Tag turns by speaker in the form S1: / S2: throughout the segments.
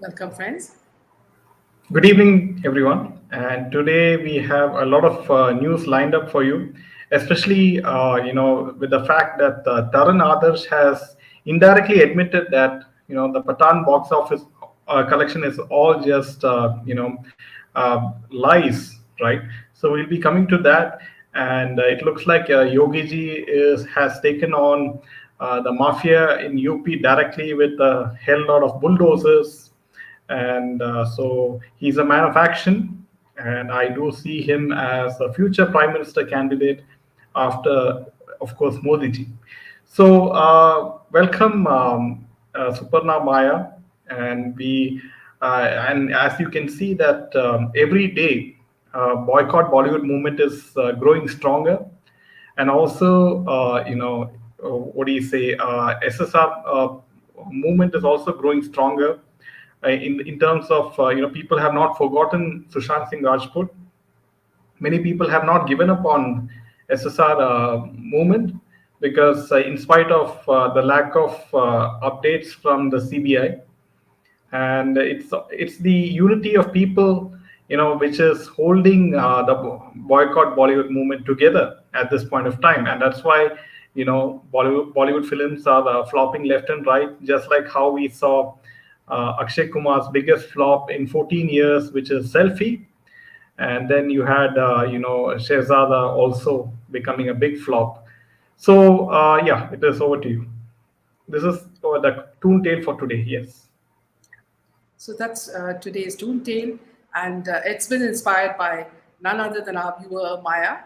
S1: Welcome, friends.
S2: Good evening, everyone. And today we have a lot of news lined up for you, especially with the fact that Taran Adarsh has indirectly admitted that the Pathaan box office collection is all just lies, right? So we'll be coming to that, and it looks like Yogi ji has taken on the mafia in UP directly with a hell lot of bulldozers, and so he's a man of action, and I do see him as a future prime minister candidate after, of course, Modi ji. So welcome, Suparna Maya, and and as you can see that every day boycott Bollywood movement is growing stronger, and also what do you say, SSR movement is also growing stronger in terms of people have not forgotten Sushant Singh Rajput. Many people have not given up on SSR movement because in spite of the lack of updates from the CBI, and it's the unity of people which is holding the boycott Bollywood movement together at this point of time, and that's why Bollywood films are flopping left and right, just like how we saw Akshay Kumar's biggest flop in 14 years, which is Selfie, and then you had Shehzada also becoming a big flop. So yeah, it is over to you. This is the toon tale for today. Yes.
S1: So that's today's Toon Tale, and it's been inspired by none other than our viewer Maya.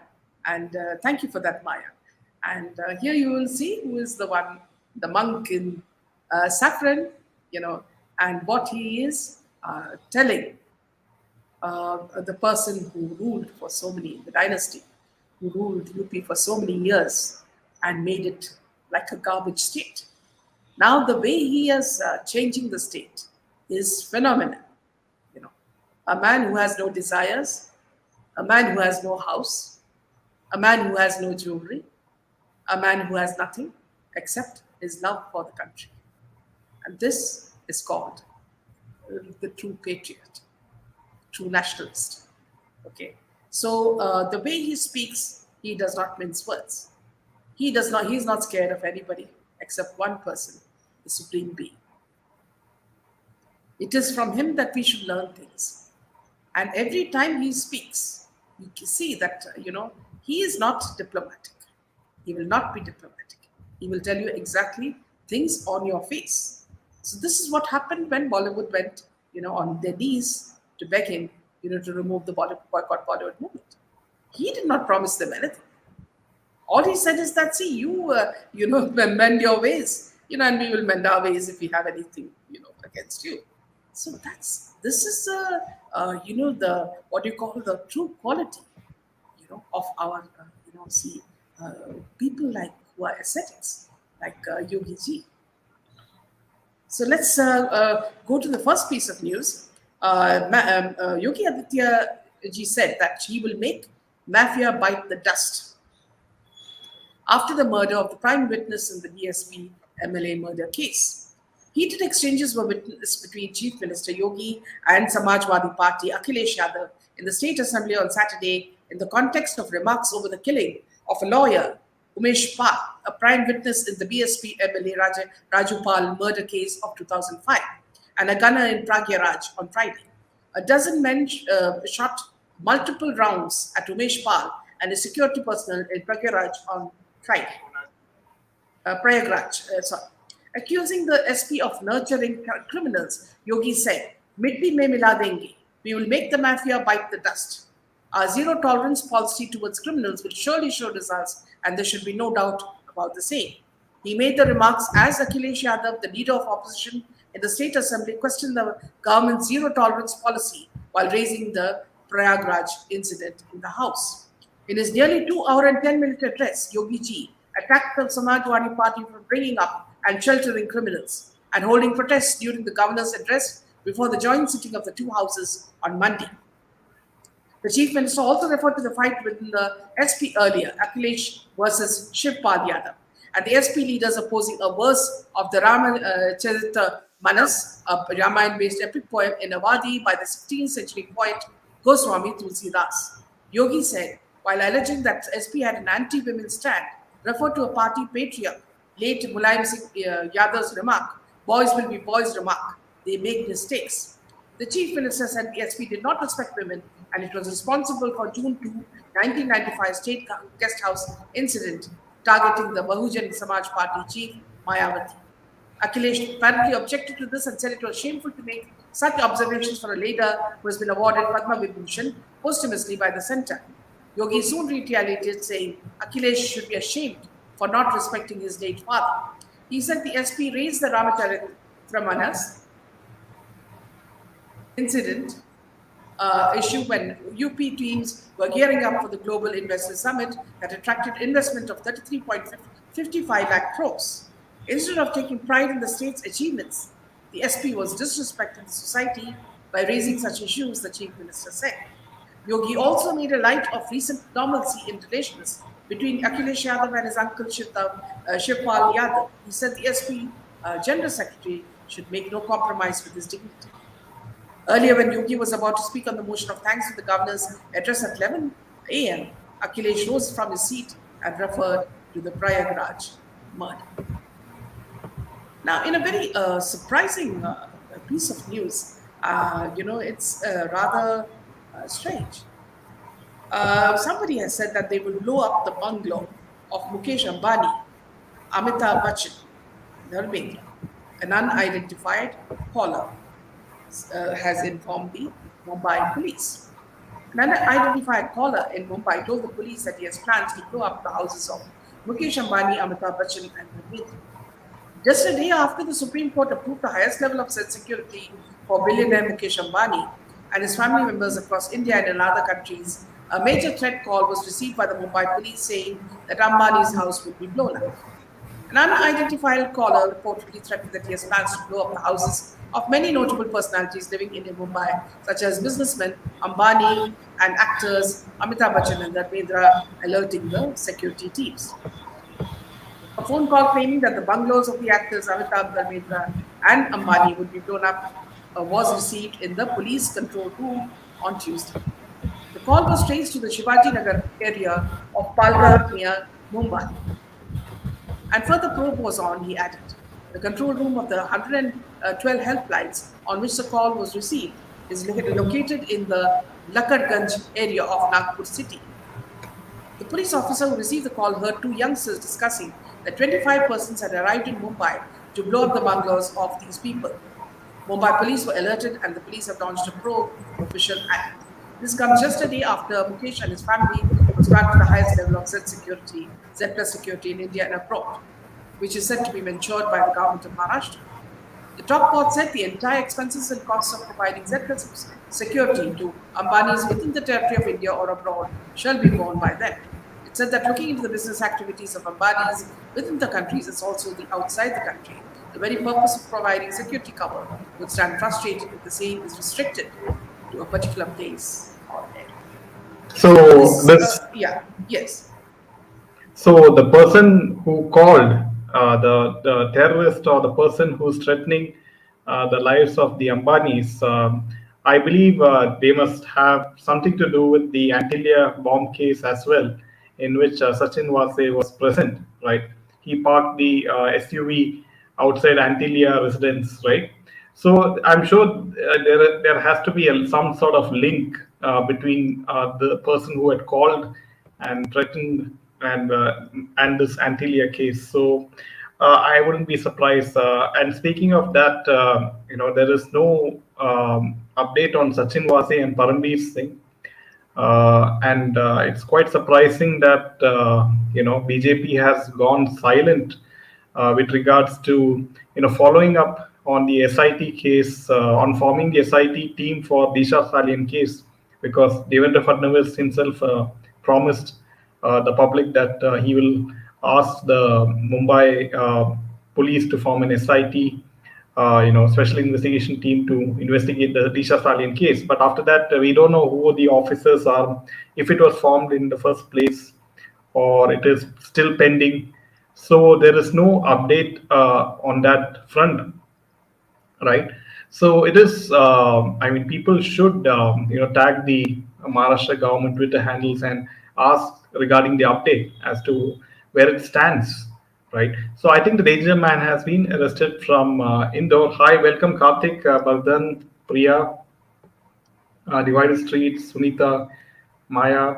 S1: And thank you for that, Maya. And here you will see who is the monk in saffron, you know, and what he is telling the person who ruled for so many, the dynasty, who ruled UP for so many years and made it like a garbage state. Now the way he is changing the state is phenomenal. You know, a man who has no desires, a man who has no house, a man who has no jewelry, a man who has nothing except his love for the country. And this is called the true patriot, true nationalist. Okay. So the way he speaks, he does not mince words. He does not. He's not scared of anybody except one person, the supreme being. It is from him that we should learn things. And every time he speaks, you can see that he is not diplomatic. He will not be diplomatic. He will tell you exactly things on your face. So this is what happened when Bollywood went, on their knees to beg him, to remove the boycott Bollywood movement. He did not promise them anything. All he said is that, see, mend your ways, and we will mend our ways if we have anything, against you. So this is the what you call the true quality, of our, see, uh, people like who are ascetics, like Yogi ji. So let's go to the first piece of news. Yogi Aditya ji said that he will make mafia bite the dust after the murder of the prime witness in the DSP MLA murder case. Heated exchanges were witnessed between Chief Minister Yogi and Samajwadi Party Akhilesh Yadav in the State Assembly on Saturday in the context of remarks over the killing of a lawyer, Umesh Pal, a prime witness in the BSP MLA Raju Pal murder case of 2005, and a gunner in Pragyaraj on Friday. A dozen men shot multiple rounds at Umesh Pal and his security personnel in Pragyaraj on Friday. Prayagraj, sorry. Accusing the SP of nurturing criminals, Yogi said, "Mitti mein mila denge. We will make the mafia bite the dust. Our zero tolerance policy towards criminals will surely show results, and there should be no doubt about the same." He made the remarks as Akhilesh Yadav, the leader of opposition in the State Assembly, questioned the government's zero tolerance policy while raising the Prayagraj incident in the House. In his nearly 2 hour and 10-minute address, Yogi ji attacked the Samajwadi Party for bringing up and sheltering criminals and holding protests during the governor's address before the joint sitting of the two houses on Monday. The chief minister also referred to the fight within the SP earlier, Akhilesh versus Shivpal Yadav, and the SP leaders opposing a verse of the Ramacharita Manas, a Ramayana-based epic poem in Awadhi by the 16th century poet Goswami Tulsidas. Yogi said, while alleging that SP had an anti-women stand, referred to a party patriarch, late Mulayam Singh Yadav's remark, boys will be boys remark, they make mistakes. The chief minister said the SP did not respect women and it was responsible for June 2, 1995 state guest house incident targeting the Bahujan Samaj Party chief Mayawati. Akhilesh apparently objected to this and said it was shameful to make such observations for a leader who has been awarded Padma Vibhushan posthumously by the centre. Yogi soon retaliated, saying Akhilesh should be ashamed for not respecting his late father. He said the SP raised the Ramacharithramanas incident issue when UP teams were gearing up for the Global Investor Summit that attracted investment of 33.55 lakh crores. Instead of taking pride in the state's achievements, the SP was disrespecting the society by raising such issues, the chief minister said. Yogi also made a light of recent normalcy in relations between Akhilesh Yadav and his uncle Shivpal Yadav. He said the SP General Secretary should make no compromise with his dignity. Earlier, when Yogi was about to speak on the motion of thanks to the governor's address at 11 a.m., Akhilesh rose from his seat and referred to the Prayagraj murder. Now, in a very surprising piece of news, it's rather strange. Somebody has said that they will blow up the bungalow of Mukesh Ambani, Amitabh Bachchan, Dharmendra. An unidentified caller has informed the Mumbai police. An unidentified caller in Mumbai told the police that he has plans to blow up the houses of Mukesh Ambani, Amitabh Bachchan, and Dharmendra. Just a day after the Supreme Court approved the highest level of security for billionaire Mukesh Ambani and his family members across India and in other countries, a major threat call was received by the Mumbai police saying that Ambani's house would be blown up. An unidentified caller reportedly threatened that he has plans to blow up the houses of many notable personalities living in Mumbai, such as businessmen Ambani and actors Amitabh Bachchan and Dharmendra, alerting the security teams. A phone call claiming that the bungalows of the actors Amitabh, Dharmendra, and Ambani would be blown up was received in the police control room on Tuesday. The call was traced to the Shivaji Nagar area of Palghar near Mumbai. And further probe was on, he added. The control room of the 112 helplines on which the call was received is located in the Lakadganj area of Nagpur city. The police officer who received the call heard two youngsters discussing that 25 persons had arrived in Mumbai to blow up the bungalows of these people. Mumbai police were alerted and the police have launched a probe official act. This comes just a day after Mukesh and his family was granted the highest level of Z plus security in India and abroad, which is said to be ensured by the government of Maharashtra. The top court said the entire expenses and costs of providing Z plus security to Ambanis within the territory of India or abroad shall be borne by them. It said that looking into the business activities of Ambanis within the countries is also the outside the country. The very purpose of providing security cover would stand frustrated if the same is restricted to a particular place or area.
S2: So this
S1: Yes.
S2: So the person who called, the terrorist or the person who's threatening the lives of the Ambanis, I believe they must have something to do with the Antilia bomb case as well, in which Sachin Vase was present, right? He parked the SUV outside Antilia residence, right? So I'm sure there has to be some sort of link between the person who had called and threatened and this Antilia case. So I wouldn't be surprised. And speaking of that, there is no update on Sachin Vase and Paramveer Singh. And it's quite surprising that BJP has gone silent with regards to following up on the SIT case, on forming the SIT team for Disha Stalin case, because Devendra Fadnavis himself promised the public that he will ask the Mumbai police to form an SIT, special investigation team to investigate the Disha Stalin case. But after that, we don't know who the officers are, if it was formed in the first place, or it is still pending. So there is no update on that front. right? So it is. I mean, people should tag the Maharashtra government Twitter handles and ask regarding the update as to where it stands, right? So I think the danger man has been arrested from Indore. Hi, welcome Karthik, Bardhan, Priya, Divided Streets, Sunita, Maya,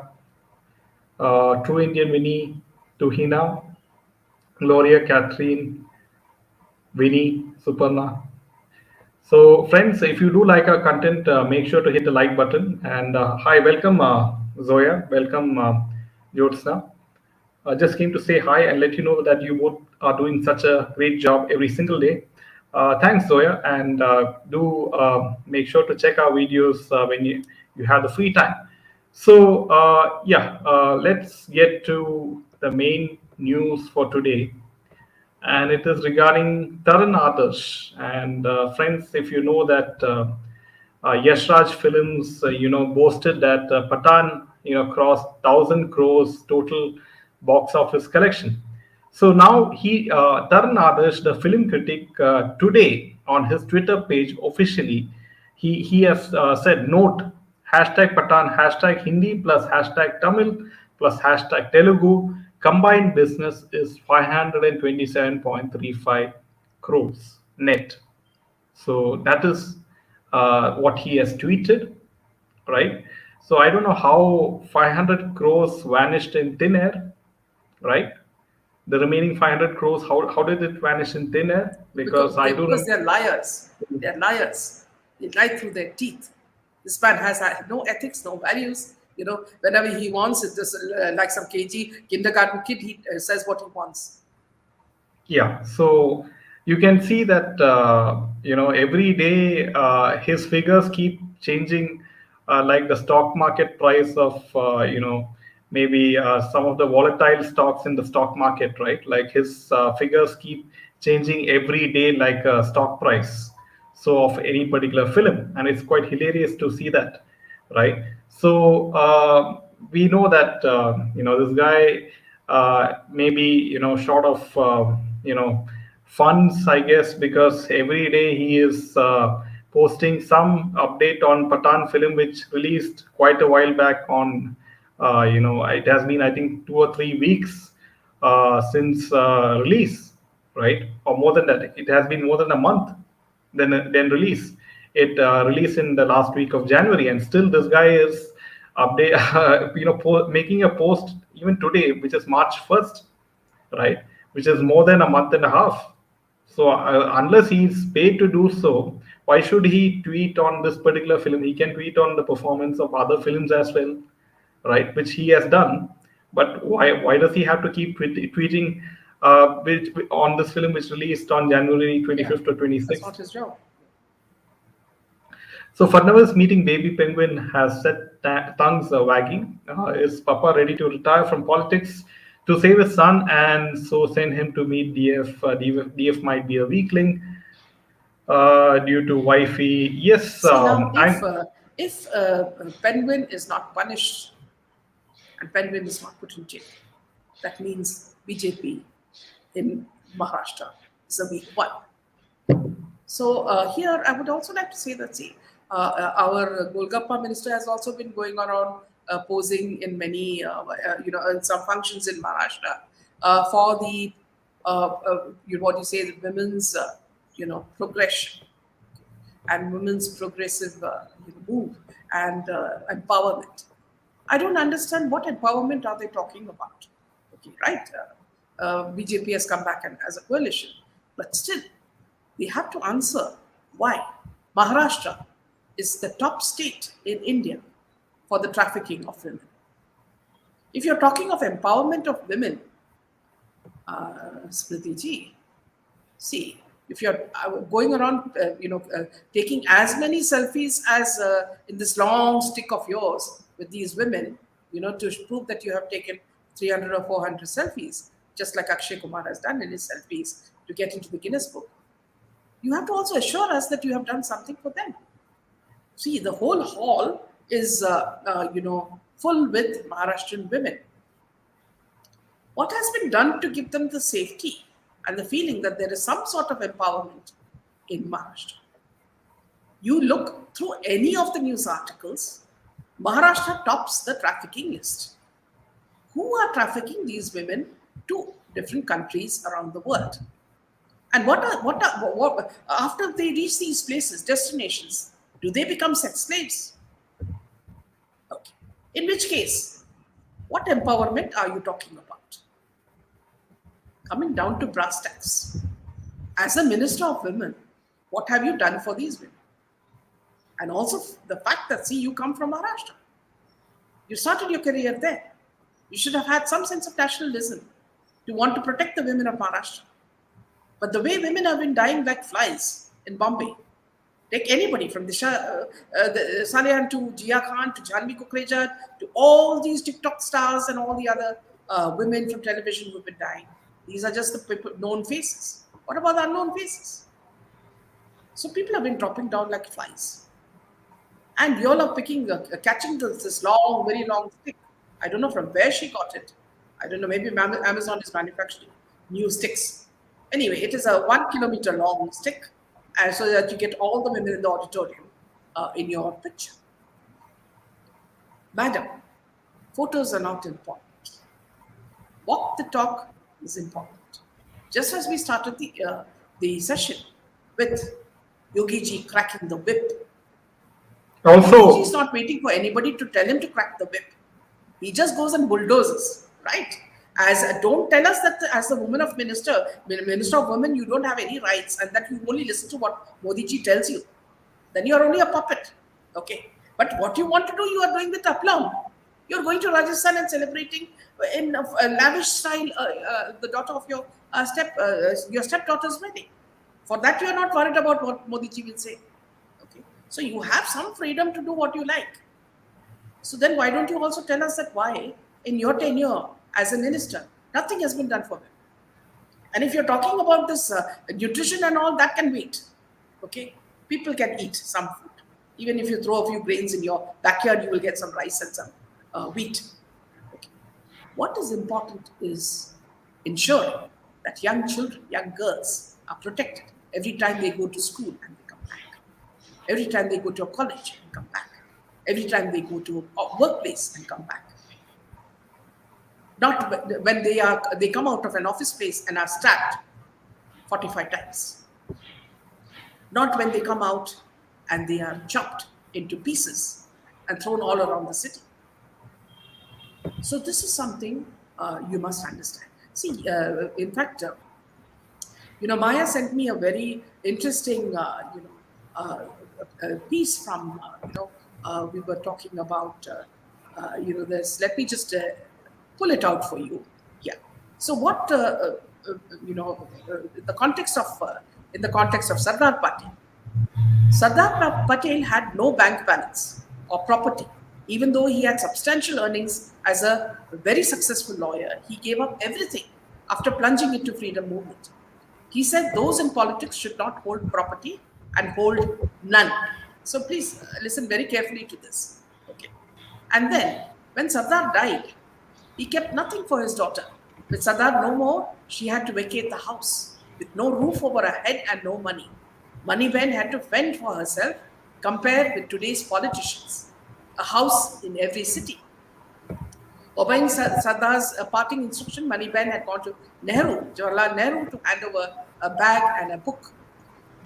S2: True Indian Winnie, Tuhina, Gloria, Catherine, Winnie, Suparna. So, friends, if you do like our content, make sure to hit the like button. And hi, welcome, Zoya. Welcome, Jyotsna. Just came to say hi and let you know that you both are doing such a great job every single day. Thanks, Zoya. And do make sure to check our videos when you have the free time. So, let's get to the main news for today, and it is regarding Taran Adarsh. And friends, if you know that Yash Raj Films, boasted that Pathaan, crossed 1,000 crores total box office collection. So now Taran Adarsh, the film critic, today on his Twitter page officially, he has said, note, hashtag Pathaan, hashtag Hindi plus hashtag Tamil plus hashtag Telugu combined business is 527.35 crores net. So that is what he has tweeted, right? So I don't know how 500 crores vanished in thin air, right? The remaining 500 crores, how did it vanish in thin air? Because I do
S1: Because
S2: remember.
S1: they're liars. They're liars. They lie through their teeth. This man has no ethics, no values. Whenever he wants, it just like some KG kindergarten kid, he says what he wants.
S2: Yeah, so you can see that every day his figures keep changing, like the stock market price of maybe some of the volatile stocks in the stock market, right? Like his figures keep changing every day, like stock price. So of any particular film, and it's quite hilarious to see that, right? So we know that this guy maybe short of funds, I guess, because every day he is posting some update on Pathan film, which released quite a while back. On it has been, I think, 2 or 3 weeks since release, right? Or more than that, it has been more than a month then release. It released in the last week of January, and still this guy is update, making a post even today, which is March 1st, right? Which is more than a month and a half. So unless he's paid to do so, why should he tweet on this particular film? He can tweet on the performance of other films as well, right? Which he has done. But why does he have to keep tweeting on this film which released on January
S1: Yeah,
S2: 25th or
S1: that's
S2: 26th?
S1: not his job.
S2: So Fadnavis meeting baby penguin has set tongues wagging. Is Papa ready to retire from politics to save his son and so send him to meet DF? DF might be a weakling due to wifey. Yes,
S1: See now,
S2: I'm.
S1: if Penguin is not punished and Penguin is not put in jail, that means BJP in Maharashtra is a weak one. So here, I would also like to say that see, our Golgappa minister has also been going around posing in many, in some functions in Maharashtra for the, what you say, the women's, progression and women's progressive move and empowerment. I don't understand what empowerment are they talking about. Okay, right? BJP has come back and as a coalition, but still, we have to answer why Maharashtra is the top state in India for the trafficking of women. If you're talking of empowerment of women, Smriti ji, see, if you're going around, taking as many selfies as in this long stick of yours with these women, to prove that you have taken 300 or 400 selfies, just like Akshay Kumar has done in his selfies to get into the Guinness Book, you have to also assure us that you have done something for them. See, the whole hall is, full with Maharashtrian women. What has been done to give them the safety and the feeling that there is some sort of empowerment in Maharashtra? You look through any of the news articles, Maharashtra tops the trafficking list. Who are trafficking these women to different countries around the world? And after they reach these places, destinations, do they become sex slaves? Okay. In which case, what empowerment are you talking about? Coming down to brass tacks. As a minister of women, what have you done for these women? And also the fact that, see, you come from Maharashtra. You started your career there. You should have had some sense of nationalism to want to protect the women of Maharashtra. But the way women have been dying like flies in Bombay, take anybody from the Salihan to Jia Khan to Janvi Kukreja to all these TikTok stars and all the other women from television who've been dying. These are just the people, known faces. What about the unknown faces? So people have been dropping down like flies. And you all are catching this long, very long stick. I don't know from where she got it. I don't know, maybe Amazon is manufacturing new sticks. Anyway, it is a 1 kilometer long stick, and so that you get all the women in the auditorium in your picture. Madam, photos are not important. Walk the talk is important. Just as we started the session with Yogi ji cracking the whip, Yogi ji
S2: Also,
S1: is not waiting for anybody to tell him to crack the whip. He just goes and bulldozes, right? As don't tell us that as a woman of minister of women, you don't have any rights and that you only listen to what Modi ji tells you. Then you are only a puppet, okay? But what you want to do, you are doing with aplomb. You're going to Rajasthan and celebrating in a lavish style the daughter of your stepdaughter's wedding. For that, you are not worried about what Modi ji will say. Okay, so you have some freedom to do what you like. So then why don't you also tell us that why in your tenure as a minister, nothing has been done for them? And if you're talking about this nutrition and all, that can wait. Okay, people can eat some food. Even if you throw a few grains in your backyard, you will get some rice and some wheat. Okay. What is important is ensuring that young children, young girls are protected every time they go to school and they come back. Every time they go to a college and come back. Every time they go to a workplace and come back. Not when they come out of an office space and are stabbed 45 times. Not when they come out and they are chopped into pieces and thrown all around the city. So this is something you must understand. See, in fact, Maya sent me a very interesting, piece from, we were talking about, this. Let me just pull it out for you. Yeah. So what, the context of, in the context of Sardar Patel, Sardar Patel had no bank balance or property. Even though he had substantial earnings as a very successful lawyer, he gave up everything after plunging into freedom movement. He said those in politics should not hold property and hold none. So please listen very carefully to this. Okay. And then when Sardar died, he kept nothing for his daughter. With Sardar no more, she had to vacate the house with no roof over her head and no money. Money Ben had to fend for herself compared with today's politicians. A house in every city. Obeying Sardar's parting instruction, Moneyben had gone to Jawaharlal Nehru, to hand over a bag and a book.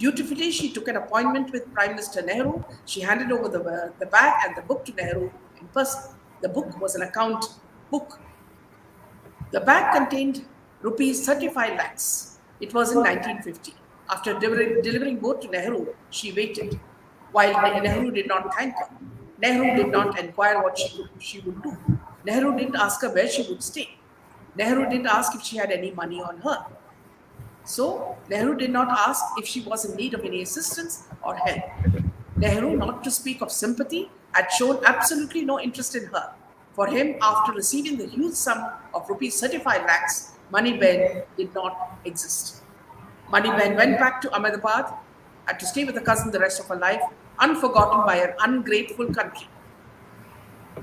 S1: Dutifully, she took an appointment with Prime Minister Nehru. She handed over the bag and the book to Nehru in person. The book was an account book. The bag contained rupees 35 lakhs. It was in 1950. After delivering both to Nehru, she waited. While Nehru did not thank her, Nehru did not inquire what she would do. Nehru didn't ask her where she would stay. Nehru didn't ask if she had any money on her. So, Nehru did not ask if she was in need of any assistance or help. Nehru, not to speak of sympathy, had shown absolutely no interest in her. For him, after receiving the huge sum of rupees 35 lakhs, Moneyben did not exist. Moneyben went back to Ahmedabad, had to stay with a cousin the rest of her life, unforgotten by an ungrateful country.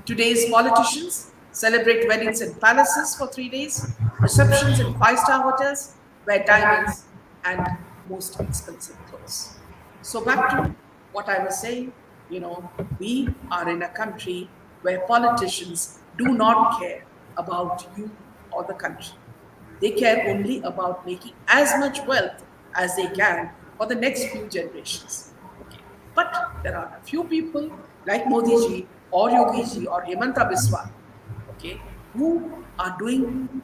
S1: Today's politicians celebrate weddings in palaces for 3 days, receptions in five-star hotels, wear diamonds and most expensive clothes. So back to what I was saying, we are in a country where politicians do not care about you or the country. They care only about making as much wealth as they can for the next few generations. Okay. But there are a few people like Modi ji or Yogi ji or Hemanta Biswa, okay, who are doing,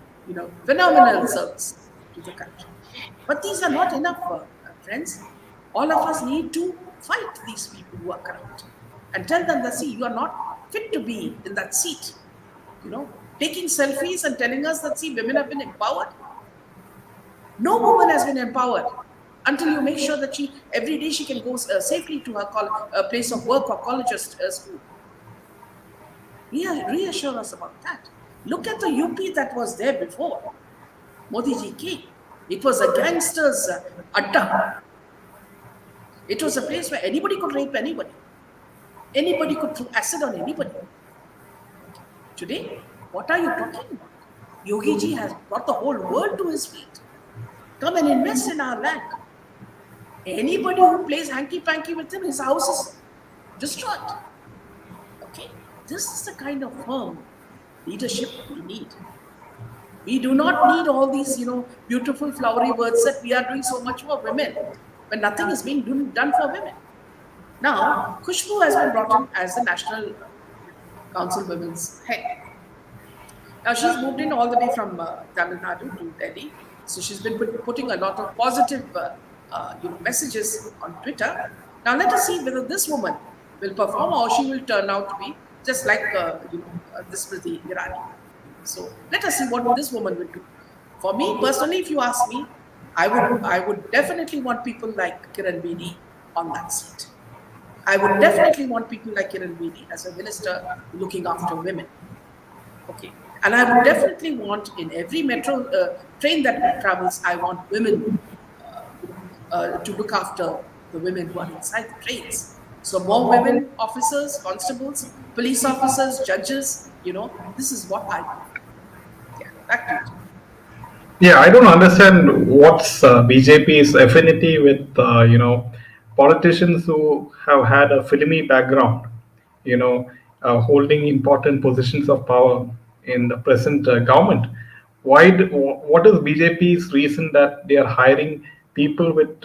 S1: phenomenal service to the country. But these are not enough, friends. All of us need to fight these people who are corrupt and tell them that, see, you are not fit to be in that seat. Taking selfies and telling us that, see, women have been empowered. No woman has been empowered until you make sure that every day she can go safely to her place of work or college or school. Reassure us about that. Look at the UP that was there before Modi ji came. It was a gangster's adda. It was a place where anybody could rape anybody. Anybody could throw acid on anybody. Today, what are you talking about? Yogi ji has brought the whole world to his feet. Come and invest in our land. Anybody who plays hanky-panky with him, his house is destroyed. Okay? This is the kind of firm leadership we need. We do not need all these, beautiful flowery words that we are doing so much for women when nothing is being done for women. Now, Khushbu has been brought in as the National Council Women's head. Now, she's moved in all the way from Tamil Nadu to Delhi. So she's been putting a lot of positive messages on Twitter. Now, let us see whether this woman will perform or she will turn out to be just like, this Smriti Irani. So let us see what this woman will do. For me, personally, if you ask me, I would definitely want people like Kiran Bedi on that seat. I would definitely want people like Kiran Bedi as a minister looking after women. Okay. And I would definitely want in every metro train that travels, I want women to look after the women who are inside the trains. So more women officers, constables, police officers, judges, this is what I want. Yeah, back to you.
S2: Yeah, I don't understand what's BJP's affinity with politicians who have had a filmy background, you know, holding important positions of power in the present government. What is BJP's reason that they are hiring people with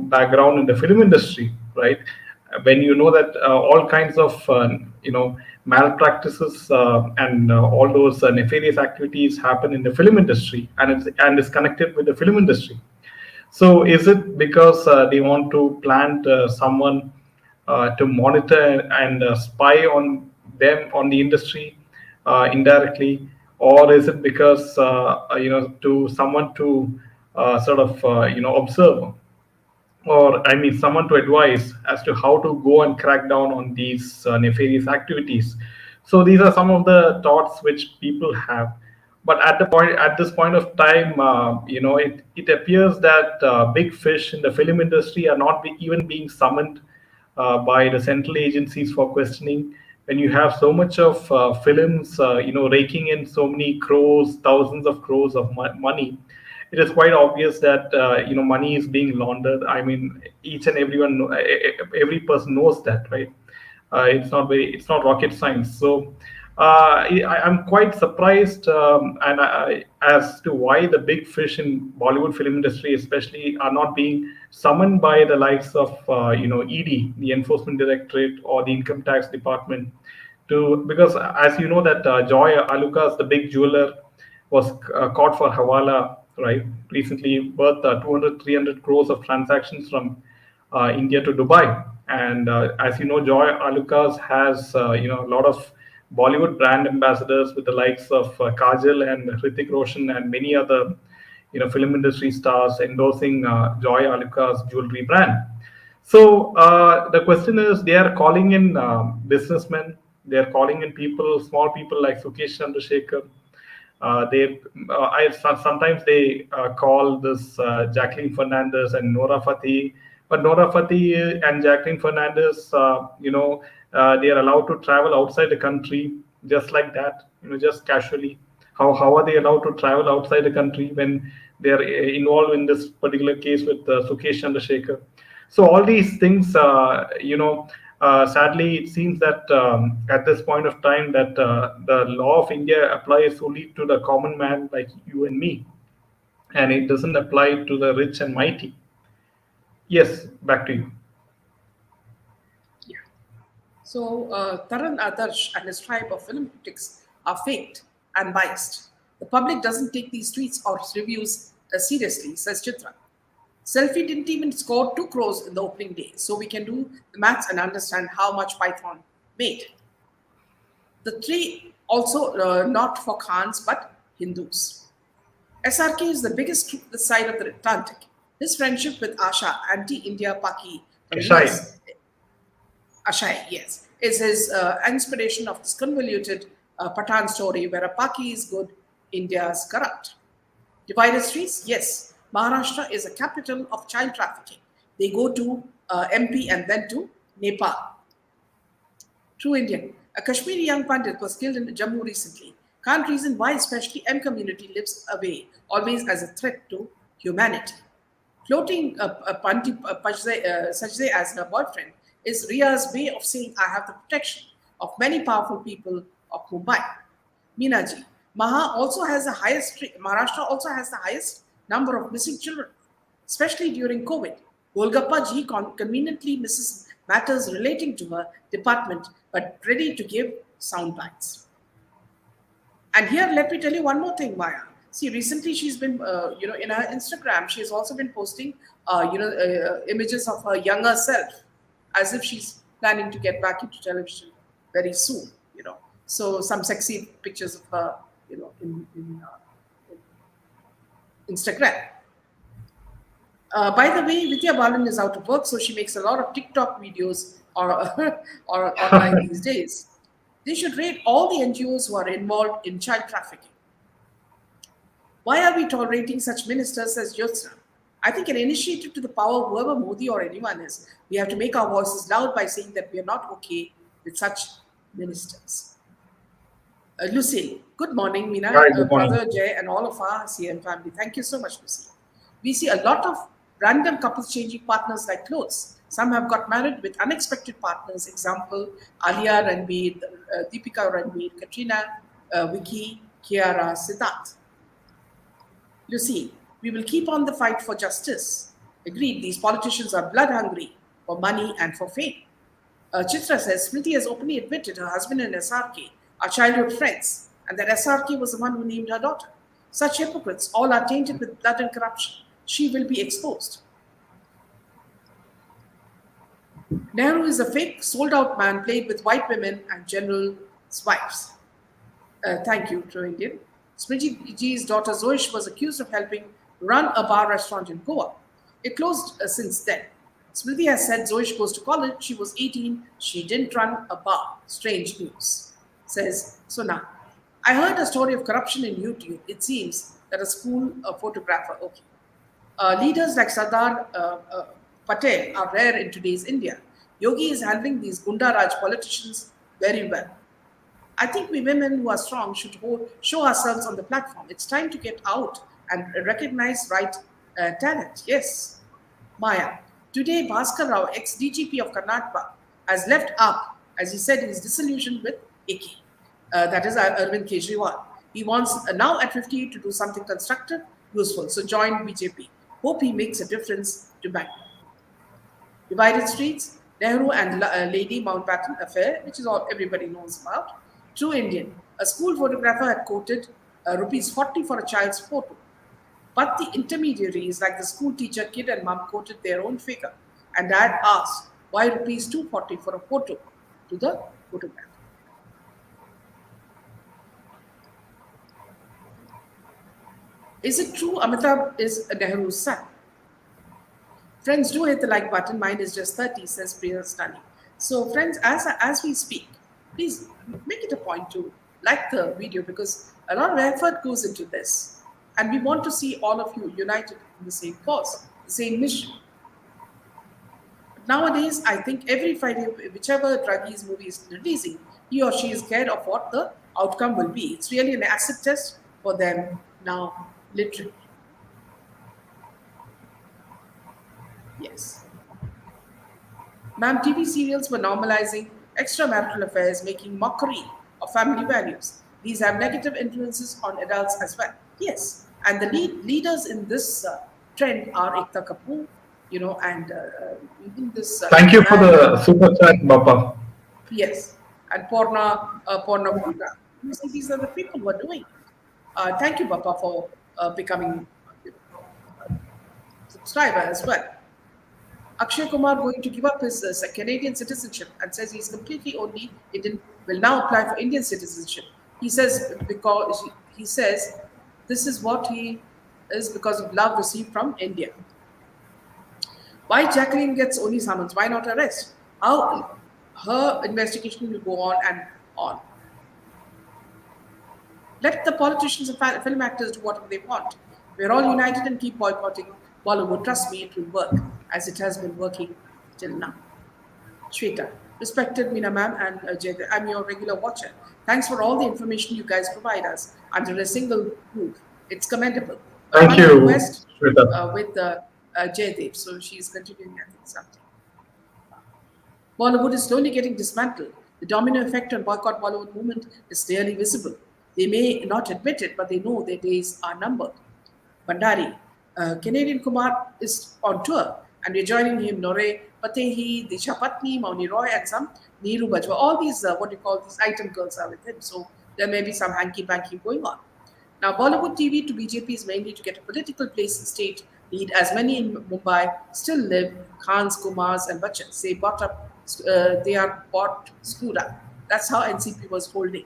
S2: background in the film industry, right? When you know that all kinds of malpractices and all those nefarious activities happen in the film industry, and is connected with the film industry. So is it because they want to plant someone to monitor and spy on them, on the industry, indirectly, or is it because to someone to sort of observe, or I mean, someone to advise as to how to go and crack down on these nefarious activities? So these are some of the thoughts which people have. But at this point of time, it appears that big fish in the film industry are not even being summoned by the central agencies for questioning. When you have so much of films, raking in so many crores, thousands of crores of money, it is quite obvious that money is being laundered. I mean, each and everyone, every person knows that, right? It's not rocket science. So I'm quite surprised, as to why the big fish in Bollywood film industry, especially, are not being summoned by the likes of ED, the Enforcement Directorate, or the Income Tax Department, to because as you know that Joy Alucas, the big jeweler, was caught for hawala, right? Recently, worth 200, 300 crores of transactions from India to Dubai. And as you know, Joy Alucas has a lot of Bollywood brand ambassadors with the likes of Kajal and Hrithik Roshan and many other film industry stars endorsing Joy Alucas jewelry brand. So the question is, they are calling in businessmen, they are calling in people, small people like Sukesh Chandrasekhar. Sometimes they call this Jacqueline Fernandez and Nora Fateh, but Nora Fateh and Jacqueline Fernandez, they are allowed to travel outside the country just like that, just casually. How are they allowed to travel outside the country when they are involved in this particular case with Sukesh Chandrasekhar? So all these things, sadly, it seems that at this point of time that the law of India applies only to the common man like you and me, and it doesn't apply to the rich and mighty. Yes, back to you.
S1: Yeah. So, Taran Adarsh and his tribe of film critics are faked and biased. The public doesn't take these tweets or reviews seriously, says Chitra. Selfie didn't even score 2 crores in the opening day, so we can do the maths and understand how much Python made. The three also not for Khans but Hindus. SRK is the biggest truth this side of the Atlantic. His friendship with Asha, anti India Paki from
S2: Kashai.
S1: years, Ashai, yes, is his inspiration of this convoluted Pathaan story where a Paki is good, India is corrupt. Divided streets, yes. Maharashtra is a capital of child trafficking. They go to MP and then to Nepal. True Indian. A Kashmiri young pandit was killed in Jammu recently. Can't reason why, especially M community lives away, always as a threat to humanity. Floating Sajde as her boyfriend is Ria's way of saying, I have the protection of many powerful people of Mumbai. Meenaji. Maharashtra also has the highest number of missing children, especially during COVID. Golgappa ji conveniently misses matters relating to her department, but ready to give sound bites. And here, let me tell you one more thing, Maya. See, recently she's been, in her Instagram, she has also been posting, images of her younger self, as if she's planning to get back into television very soon. So some sexy pictures of her, in Instagram. By the way, Vidya Balan is out of work, so she makes a lot of TikTok videos or, or online these days. They should rate all the NGOs who are involved in child trafficking. Why are we tolerating such ministers as Jyotsna? I think an initiative to the power, whoever Modi or anyone is, we have to make our voices loud by saying that we are not okay with such ministers. Lucille, good morning, Meena,
S2: Hi, good morning.
S1: brother Jay, and all of our CM family. Thank you so much, Lucille. We see a lot of random couples changing partners like clothes. Some have got married with unexpected partners. Example: Alia Ranveer, Deepika Ranveer, Katrina, Vicky, Kiara, Siddharth. Lucy, we will keep on the fight for justice. Agreed, these politicians are blood hungry for money and for fame. Chitra says Smriti has openly admitted her husband and SRK are childhood friends and that SRK was the one who named her daughter. Such hypocrites all are tainted with blood and corruption. She will be exposed. Nehru is a fake, sold out man played with white women and generals' wives. Thank you, True Indian. Smriti Ji's daughter Zoish was accused of helping run a bar restaurant in Goa. It closed since then. Smriti has said Zoish goes to college. She was 18. She didn't run a bar. Strange news, says Sona. I heard a story of corruption in YouTube. It seems that a school photographer, okay. Leaders like Sardar Patel are rare in today's India. Yogi is handling these Gunda Raj politicians very well. I think we women who are strong should show ourselves on the platform. It's time to get out and recognize right talent. Yes. Maya. Today, Bhaskar Rao, ex-DGP of Karnataka, has left up, as he said, he's disillusioned with AK. That is Arvind Kejriwal. He wants, now at 58, to do something constructive, useful. So join BJP. Hope he makes a difference to Bangalore. Divided streets, Nehru and Lady Mountbatten affair, which is all everybody knows about. True Indian. A school photographer had quoted rupees 40 for a child's photo. But the intermediaries, like the school teacher, kid, and mom, quoted their own figure. And dad asked, why rupees 240 for a photo to the photographer? Is it true Amitabh is Nehru's son? Friends, do hit the like button. Mine is just 30, says Priya Stani. So, friends, as we speak, please make it a point to like the video because a lot of effort goes into this. And we want to see all of you united in the same cause, the same mission. Nowadays, I think every Friday, whichever druggies movie is releasing, he or she is scared of what the outcome will be. It's really an acid test for them now, literally. Yes. Ma'am, TV serials were normalizing extramarital affairs, making mockery of family values. These have negative influences on adults as well. Yes, and the leaders in this trend are Ekta Kapoor, and even this
S2: Thank you for
S1: man,
S2: the super chat, Bappa.
S1: yes, and Porna Gupta. You see, these are the people who are doing it. Thank you, Bappa, for becoming subscriber as well. Akshay Kumar going to give up his Canadian citizenship and says he's completely only Indian, will now apply for Indian citizenship. He says because he says this is what he is because of love received from India. Why Jacqueline gets only summons? Why not arrest? How her investigation will go on and on. Let the politicians and film actors do whatever they want. We're all united and keep boycotting Bollywood. Trust me, it will work as it has been working till now. Shweta, respected Meena ma'am and Jay, I'm your regular watcher. Thanks for all the information you guys provide us under a single roof. It's commendable. A
S2: Thank
S1: funny
S2: you,
S1: request
S2: Shweta.
S1: with Jaydev, so she's continuing, I think, something. Bollywood is slowly getting dismantled. The domino effect on boycott Bollywood movement is clearly visible. They may not admit it, but they know their days are numbered. Bandari, Canadian Kumar is on tour, and we're joining him. Nore Patehi, Disha Patni, Mauni Roy, and some Neeru Bajwa. All these, what do you call these item girls are with him. So there may be some hanky panky going on. Now, Bollywood TV to BJP is mainly to get a political place in state lead, as many in Mumbai still live Khans, Kumars, and Bachchans. They are bought, screwed up. That's how NCP was holding,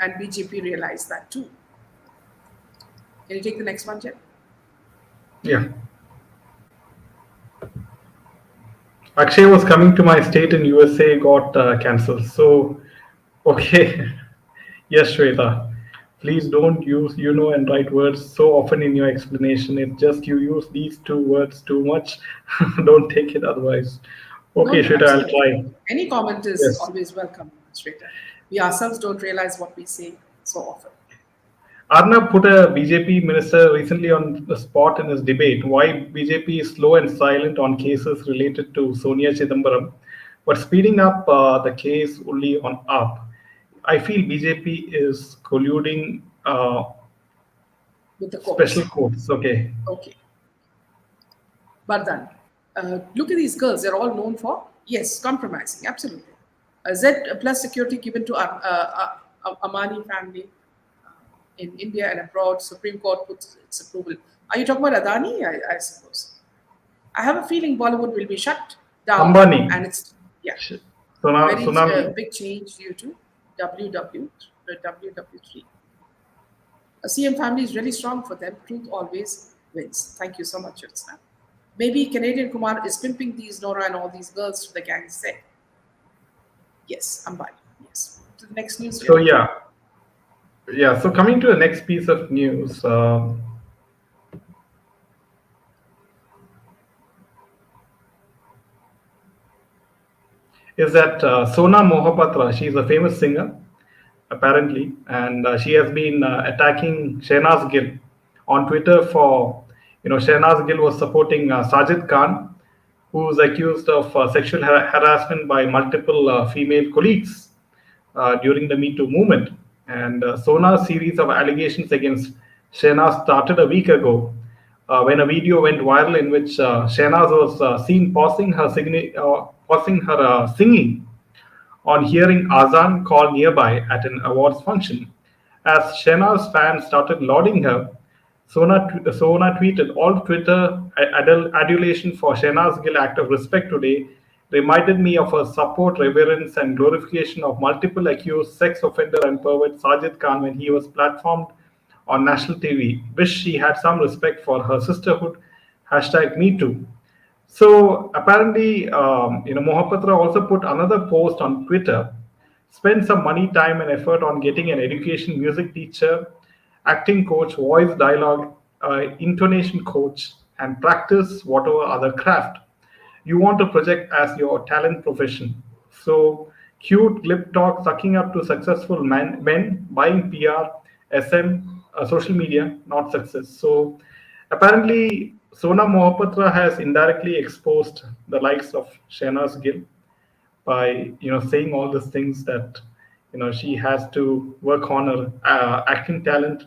S1: and BJP realized that too. Can you take the next one, Jen?
S2: Yeah. Akshay was coming to my state in USA, got cancelled. So, okay. Yes, Shweta. Please don't use and right words so often in your explanation. It's just you use these two words too much. Don't take it otherwise.
S1: No,
S2: Okay,
S1: no,
S2: Shweta, I'll
S1: absolutely.
S2: try.
S1: Any comment is
S2: Yes.
S1: always welcome, Shweta. We ourselves don't realize what we say so often.
S2: Arnab put a BJP minister recently on the spot in his debate why BJP is slow and silent on cases related to Sonia Chidambaram, but speeding up the case only on up. I feel BJP is colluding
S1: With the
S2: special
S1: courts.
S2: courts. Okay.
S1: Okay. Bardhan. Look at these girls. They're all known for, yes, compromising. Absolutely. Z plus security given to Amani family in India and abroad. Supreme Court puts its approval. Are you talking about Adani? I suppose. I have a feeling Bollywood will be shut down,
S2: Ambani.
S1: and it's, yeah, very
S2: Tsunami.
S1: big change due to WW3. A CM family is really strong for them. Truth always wins. Thank you so much, Yotsna. Maybe Canadian Kumar is pimping these Nora and all these girls to the gang set. Yes, Ambani. Yes. To the next news,
S2: So
S1: Jenny.
S2: yeah, yeah. So coming to the next piece of news, is that Sona Mohapatra. She's a famous singer, apparently, and she has been attacking Shehnaz Gill on Twitter for, Shehnaz Gill was supporting Sajid Khan, who is accused of sexual harassment by multiple female colleagues during the Me Too movement. And Sona's series of allegations against Shehnaz started a week ago when a video went viral in which Shehnaz was seen pausing her singing on hearing Azan call nearby at an awards function. As Shehnaz fans started lauding her, Sona tweeted, "All Twitter adulation for Shehnaz Gill act of respect today reminded me of her support, reverence, and glorification of multiple accused sex offender and pervert Sajid Khan when he was platformed on national TV. Wish she had some respect for her sisterhood. Hashtag me too." So apparently, Mohapatra also put another post on Twitter. Spend some money, time, and effort on getting an education music teacher, acting coach, voice dialogue, intonation coach, and practice whatever other craft you want to project as your talent profession. So, cute lip talk, sucking up to successful men, buying PR, SM, social media, not success. So, apparently, Sona Mohapatra has indirectly exposed the likes of Shehnaz Gill by saying all these things that she has to work on her acting talent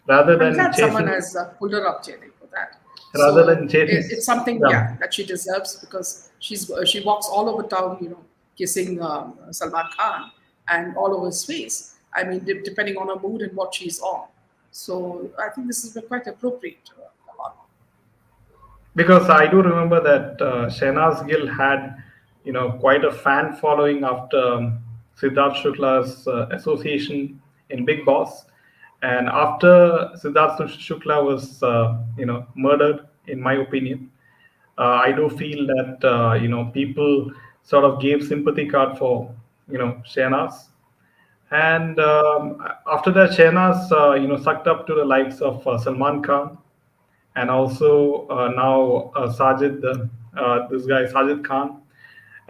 S2: rather
S1: I'm
S2: than
S1: glad someone
S2: chasing
S1: has pulled her up, Jenny, for that.
S2: rather
S1: So
S2: than chasing
S1: it's something,
S2: yeah.
S1: yeah, that she deserves because she walks all over town, kissing Salman Khan and all over his face. I mean, depending on her mood and what she's on. So I think this is quite appropriate.
S2: Because I do remember that Shehnaz Gill had, quite a fan following after Siddharth Shukla's association in Big Boss, and after Siddharth Shukla was, murdered, in my opinion, I do feel that people sort of gave sympathy card for Shehnaz, and after that Shehnaz sucked up to the likes of Salman Khan and also now Sajid, this guy Sajid Khan,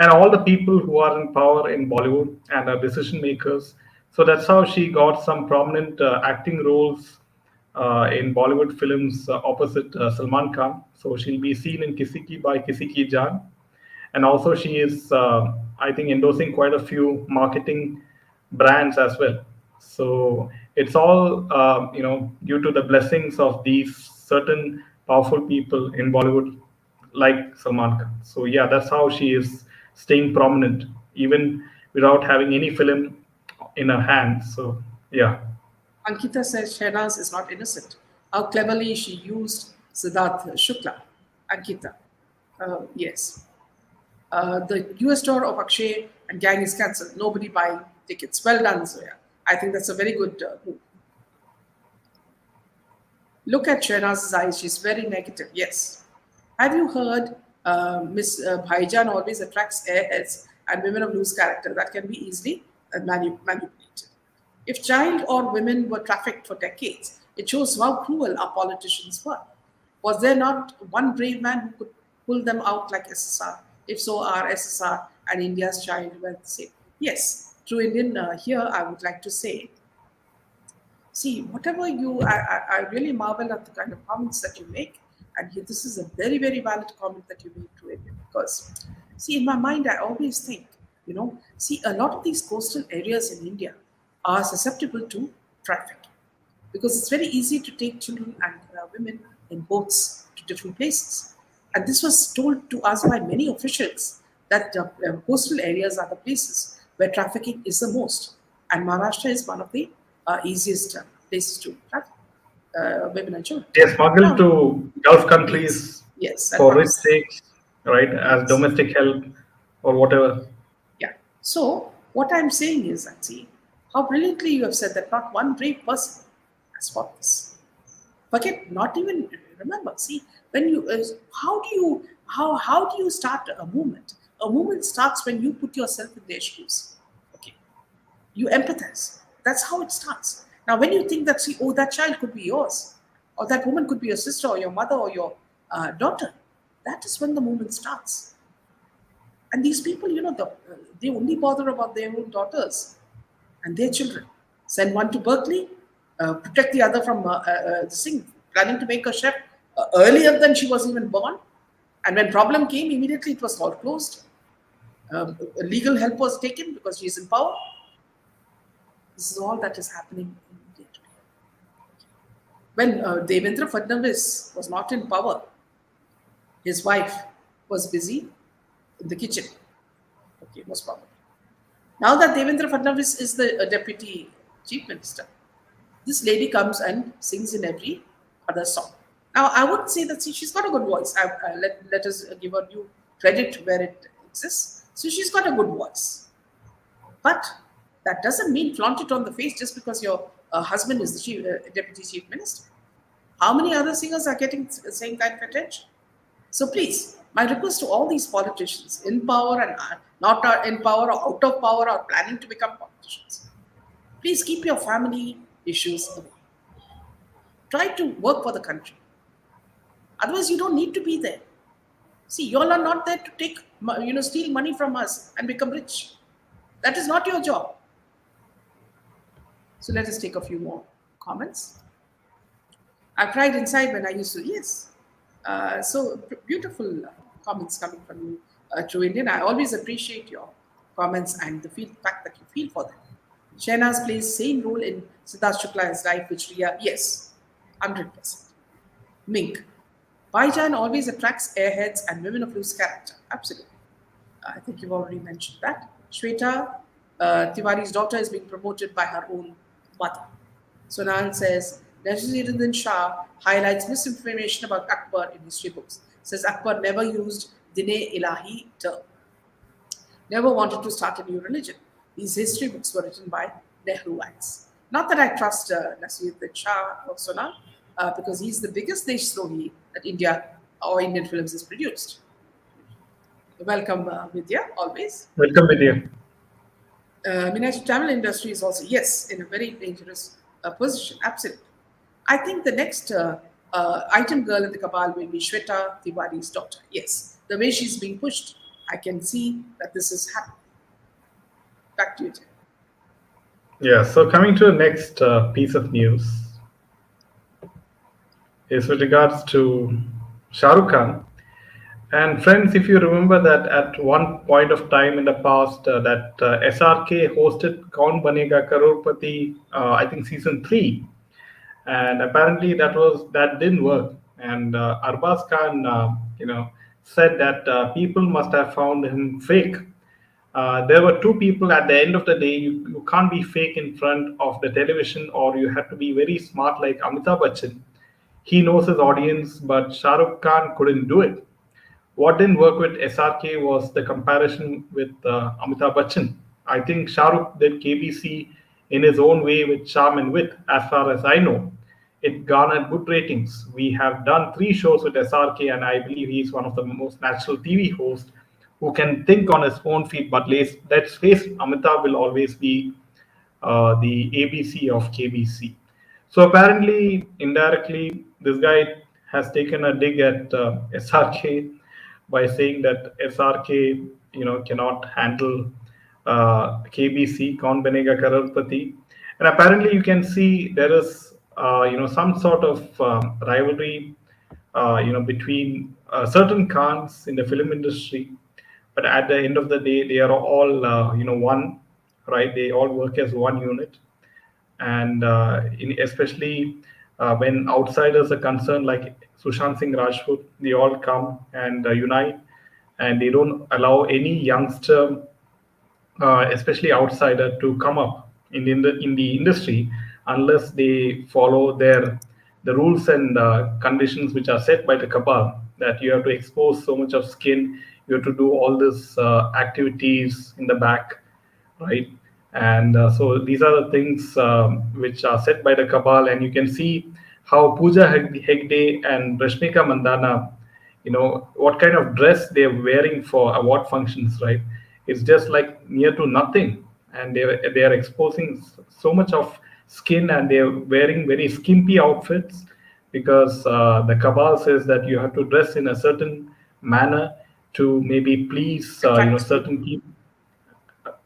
S2: and all the people who are in power in Bollywood and are decision makers. So that's how she got some prominent acting roles in Bollywood films opposite Salman Khan. So she'll be seen in Kisi Ki by Kisi Ki Jaan, and also she is, I think, endorsing quite a few marketing brands as well. So it's all due to the blessings of these certain powerful people in Bollywood, like Salman Khan. So yeah, that's how she is staying prominent even without having any film in her hand. So yeah.
S1: Ankita says Shehnaz is not innocent. How cleverly she used Siddharth Shukla. Ankita. Yes. The US tour of Akshay and gang is cancelled. Nobody buying tickets. Well done, Zoya. I think that's a very good move. Look at Shehnaz's eyes. She's very negative. Yes. Have you heard Miss Bhaijan always attracts airheads and women of loose character that can be easily manipulated? If child or women were trafficked for decades, it shows how cruel our politicians were. Was there not one brave man who could pull them out like SSR? If so, our SSR and India's child were the same. Yes, true Indian, here I would like to say, see, whatever I really marvel at the kind of comments that you make. And this is a very, very valid comment that you make to it because, see, in my mind, I always think, see, a lot of these coastal areas in India are susceptible to traffic because it's very easy to take children and women in boats to different places. And this was told to us by many officials that coastal areas are the places where trafficking is the most. And Maharashtra is one of the easiest places to traffic women and children.
S2: They are smuggled
S1: Now,
S2: to Gulf
S1: yes,
S2: countries
S1: yes, and
S2: for rich
S1: Pakistan,
S2: sakes, right, as
S1: yes.
S2: domestic help or whatever.
S1: Yeah. So what I'm saying is that see how brilliantly you have said that not one brave person has fought this. Forget not even remember. See when you how do you start a movement? A movement starts when you put yourself in their shoes. Okay, you empathize. That's how it starts. Now, when you think that see, oh, that child could be yours, or that woman could be your sister or your mother or your daughter, that is when the movement starts. And these people, they only bother about their own daughters and their children. Send one to Berkeley, protect the other from planning to make a chef earlier than she was even born. And when problem came, immediately it was all closed. Legal help was taken because she is in power. This is all that is happening in India today. When Devendra Fadnavis was not in power, his wife was busy in the kitchen. Okay, most probably. Now that Devendra Fadnavis is the deputy chief minister, this lady comes and sings in every other song. Now, I wouldn't say that, see, she's got a good voice. Let us give her due credit where it exists. So she's got a good voice. But that doesn't mean flaunt it on the face just because your husband is the deputy chief minister. How many other singers are getting same kind of attention? So please, my request to all these politicians in power and not in power or out of power or planning to become politicians, please keep your family issues away. Try to work for the country. Otherwise, you don't need to be there. See, you all are not there to take, steal money from us and become rich. That is not your job. So let us take a few more comments. I cried inside when I used to, yes. Beautiful comments coming from you, True Indian. I always appreciate your comments and the fact that you feel for them. Shehnaz plays same role in Siddharth Shukla's life, which Riya, yes, 100%. Mink. Baijan always attracts airheads and women of loose character. Absolutely. I think you've already mentioned that. Shweta Tiwari's daughter is being promoted by her own mother. Sonal says, Najiruddin Shah highlights misinformation about Akbar in history books. Says Akbar never used Dine Ilahi term, never wanted to start a new religion. These history books were written by Nehruites. Not that I trust Nasiruddin Shah or Sonal, because he's the biggest Deshdrahi that India or Indian films has produced. Welcome, Vidya, always.
S2: Welcome, Vidya.
S1: Meenakshi, Tamil industry is also, yes, in a very dangerous position. Absolutely. I think the next item girl in the cabal will be Shweta Tiwari's daughter. Yes, the way she's being pushed, I can see that this is happening. Back to you, Jay.
S2: Yeah, so coming to the next piece of news is with regards to Shah Rukh Khan. And friends, if you remember that at one point of time in the past, that SRK hosted Kaun Banega Karorpati, I think season three, and apparently that didn't work. And Arbaz Khan, said that people must have found him fake. There were two people at the end of the day. You can't be fake in front of the television, or you have to be very smart like Amitabh Bachchan. He knows his audience, but Shah Rukh Khan couldn't do it. What didn't work with SRK was the comparison with Amitabh Bachchan. I think Shah Rukh did KBC in his own way with charm and wit, as far as I know. It garnered good ratings. We have done three shows with SRK, and I believe he's one of the most natural TV hosts who can think on his own feet. But let's face it, Amitabh will always be the ABC of KBC. So apparently, indirectly, this guy has taken a dig at SRK by saying that SRK, cannot handle KBC, Kaun Banega Karorpati, and apparently you can see there is, some sort of rivalry, between certain Khans in the film industry. But at the end of the day, they are all, one, right? They all work as one unit, and especially when outsiders are concerned, like Sushant Singh Rajput, they all come and unite, and they don't allow any youngster, especially outsider, to come up in the industry unless they follow the rules and conditions which are set by the cabal, that you have to expose so much of skin, you have to do all these activities in the back, right? And so these are the things which are set by the cabal, and you can see how Pooja Hegde and Rashmika Mandana, what kind of dress they're wearing for award functions, right? It's just like near to nothing, and they are exposing so much of skin, and they're wearing very skimpy outfits because the cabal says that you have to dress in a certain manner to maybe please,
S1: Attract people.
S2: certain people,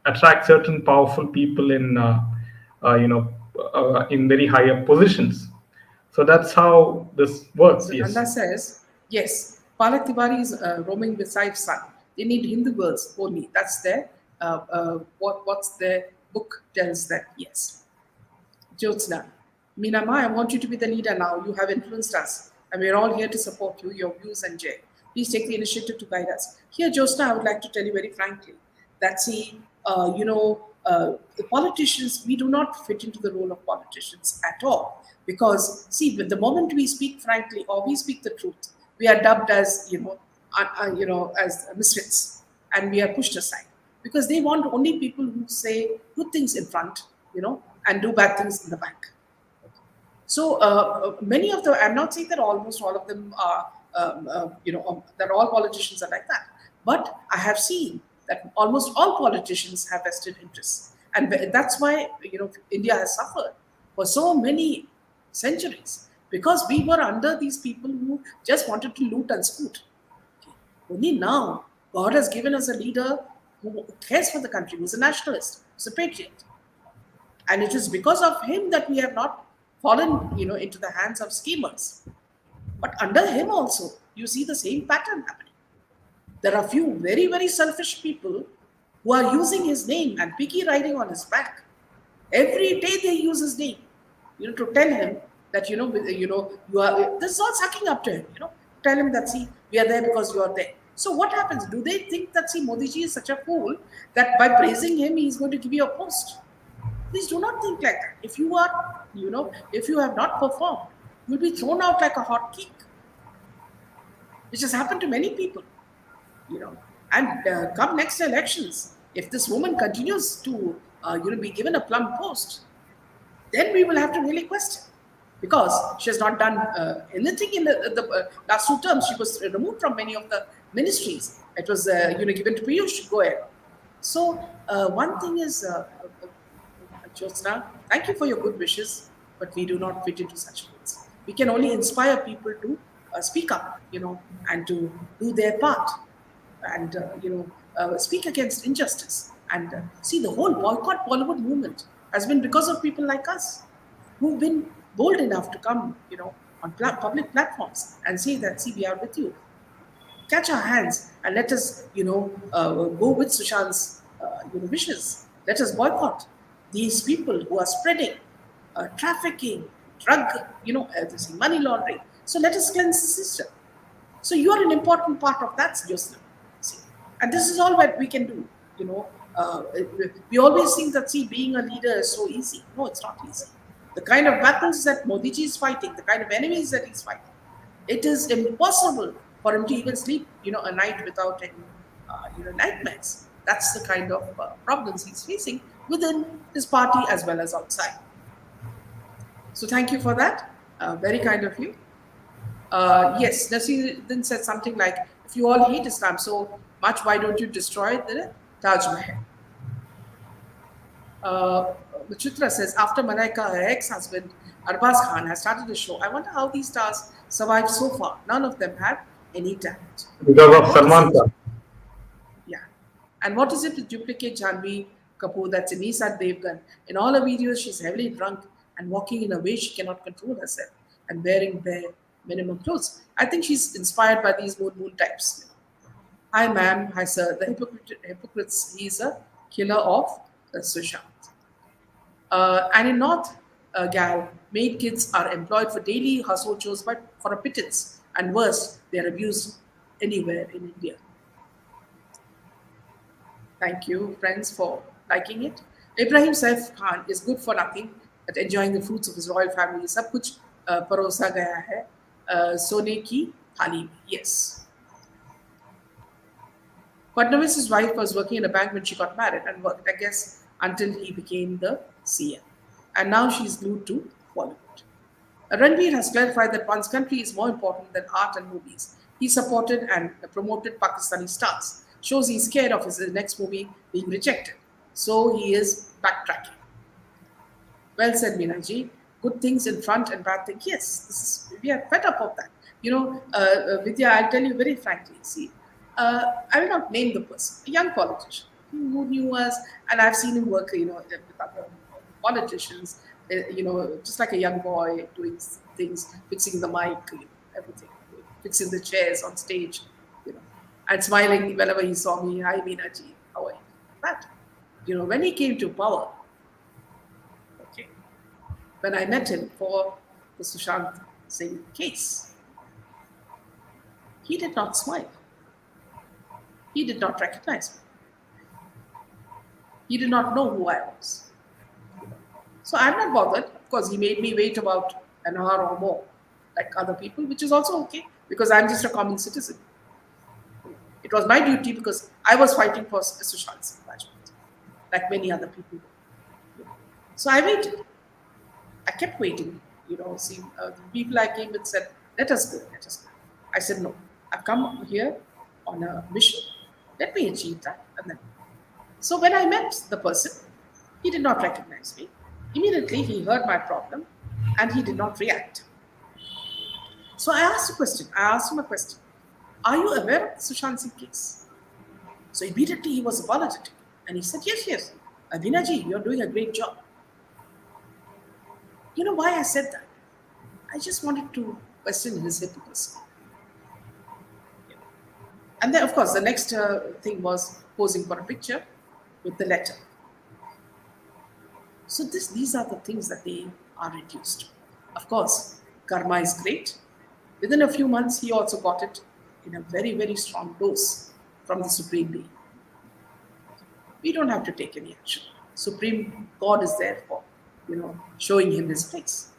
S2: attract certain powerful people in in very higher positions. So that's how this works.
S1: So
S2: Yes.
S1: Nanda says, yes, Palak Tiwari is roaming beside Sun. They need Hindu girls only. That's their, what's their book tells them. Yes. Jyotsna. Meena Ma, I want you to be the leader now. You have influenced us, and we're all here to support you, your views, and Jay. Please take the initiative to guide us. Here, Jyotsna, I would like to tell you very frankly that, see, the politicians, we do not fit into the role of politicians at all. Because, see, with the moment we speak frankly or we speak the truth, we are dubbed as, as misfits, and we are pushed aside because they want only people who say good things in front, and do bad things in the back. So many of them, I'm not saying that almost all of them are, that all politicians are like that. But I have seen that almost all politicians have vested interests. And that's why, India has suffered for so many centuries because we were under these people who just wanted to loot and scoot. Only now, God has given us a leader who cares for the country, who's a nationalist, who's a patriot. And it is because of him that we have not fallen into the hands of schemers. But under him also, you see the same pattern happening. There are few very, very selfish people who are using his name and picky riding on his back. Every day they use his name, to tell him that you are. This is all sucking up to him. Tell him that see we are there because you are there. So what happens? Do they think that see Modi ji is such a fool that by praising him he is going to give you a post? Please do not think like that. If you have not performed, you'll be thrown out like a hot cake, which has happened to many people. you know and come next elections, if this woman continues to be given a plum post, then we will have to really question, because she has not done anything in the last 2 terms. She was removed from many of the ministries. It was given to Piyush Goyal. So one thing is, Jyotsna, thank you for your good wishes, but we do not fit into such roles. We can only inspire people to speak up, and to do their part, and speak against injustice. And see, the whole boycott Bollywood movement has been because of people like us, who've been bold enough to come, on public platforms and say that, see, we are with you. Catch our hands and let us, go with Sushant's, wishes. Let us boycott these people who are spreading trafficking, drug, this money laundering. So let us cleanse the system. So you are an important part of that, Joseph. See, and this is all what we can do. You know, uh, we always think that see, being a leader is so easy. No, it's not easy. The kind of battles that Modi ji is fighting, the kind of enemies that he's fighting, it is impossible for him to even sleep, a night without any, nightmares. That's the kind of problems he's facing within his party as well as outside. So thank you for that. Very kind of you. Yes, Nasiruddin said something like, if you all hate Islam so much, why don't you destroy the Taj Mahal? Chitra says, after Malaika, her ex-husband, Arbaz Khan, has started the show, I wonder how these stars survived so far. None of them have any talent.
S2: Because of
S1: What is
S2: Salman
S1: it?
S2: Khan.
S1: Yeah. And what is it to duplicate Janvi Kapoor, that's Anisa Devgan? In all her videos, she's heavily drunk and walking in a way she cannot control herself and wearing bare minimum clothes. I think she's inspired by these moon types. Hi, ma'am. Hi, sir. The hypocrites, he's a killer of Sushant. And in North Gal, maid kids are employed for daily household chores but for a pittance. And worse, they are abused anywhere in India. Thank you, friends, for liking it. Ibrahim Saif Khan is good for nothing but enjoying the fruits of his royal family. सब कुछ परोसा गया है सोने की थाली में. Yes. Fadnavis's wife was working in a bank when she got married and worked, I guess, until he became the CM. And now she's glued to Bollywood. Ranveer has clarified that one's country is more important than art and movies. He supported and promoted Pakistani stars. Shows he's scared of his next movie being rejected. So he is backtracking. Well said, Meenaji. Good things in front and bad things. Yes, we are fed up of that. Vidya, I'll tell you very frankly. See, I will not name the person, a young politician who knew us, and I've seen him work, with other politicians, just like a young boy doing things, fixing the mic, everything, fixing the chairs on stage, and smiling whenever he saw me. Hi, Meenaji, how are you? But, when he came to power, okay, when I met him for the Sushant Singh case, he did not smile. He did not recognize me. He did not know who I was. So I'm not bothered. Of course, he made me wait about an hour or more, like other people, which is also okay because I'm just a common citizen. It was my duty because I was fighting for Sushant Singh Rajput, like many other people. So I waited. I kept waiting. See, the people I came with said, let us go, let us go. I said, no, I've come here on a mission. Let me achieve that. And then, so when I met the person, he did not recognize me. Immediately, he heard my problem and he did not react. So I asked a question. I asked him a question. Are you aware of the Sushant Singh case? So immediately he was apologetic. And he said, yes, yes. Abhinaji, you're doing a great job. You know why I said that? I just wanted to question his hypocrisy. And then, of course, the next thing was posing for a picture with the letter. So these are the things that they are reduced to. Of course, karma is great. Within a few months, he also got it in a very, very strong dose from the Supreme Being. We don't have to take any action. Supreme God is there for, showing him his place.